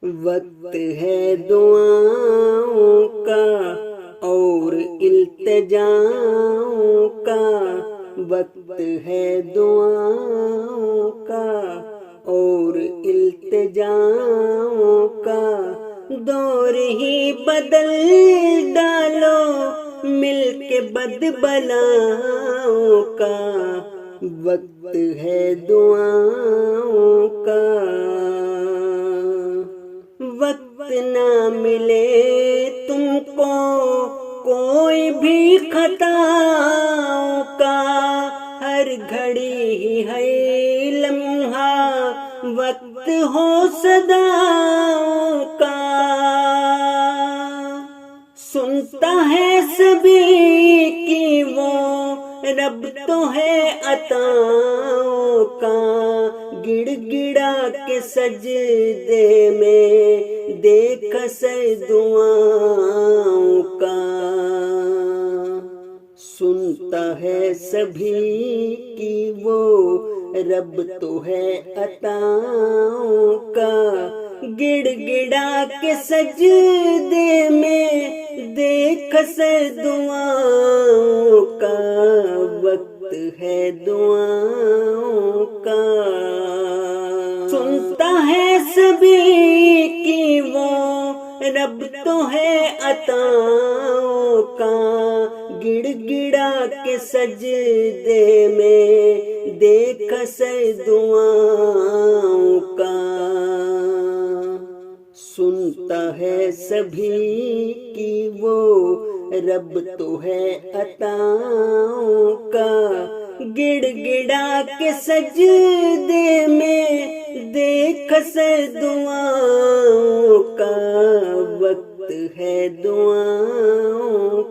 وقت ہے دعاؤں کا اور التجاؤں کا، وقت ہے دعاؤں کا اور التجاؤں کا، دور ہی بدل ڈالو مل کے بد بلاؤں کا، وقت ہے دعاؤں کا۔ وقت نہ ملے تم کو کوئی بھی خطاؤں کا، ہر گھڑی ہی ہے لمحہ وقت ہو صداؤں کا، سنتا ہے سبھی کی وہ رب تو ہے عطاؤں کا، گڑ گڑا کے سجدے میں دیکھ سر دعاؤں کا، سنتا ہے سبھی کی وہ رب تو ہے عطاؤں کا، گڑ گڑا کے سجدے میں دیکھ سر دعاؤں کا، وقت ہے دعاؤں کا، سنتا ہے سبھی کی وہ رب تو ہے عطاؤں کا، گڑ گڑا کے سجدے میں دیکھ سر دعاؤں کا، سنتا ہے سبھی کی وہ رب تو ہے عطاؤں کا، گڑ گڑا کے سجدے میں دیکھ سر دعاؤں کا، وقت ہے دعاؤں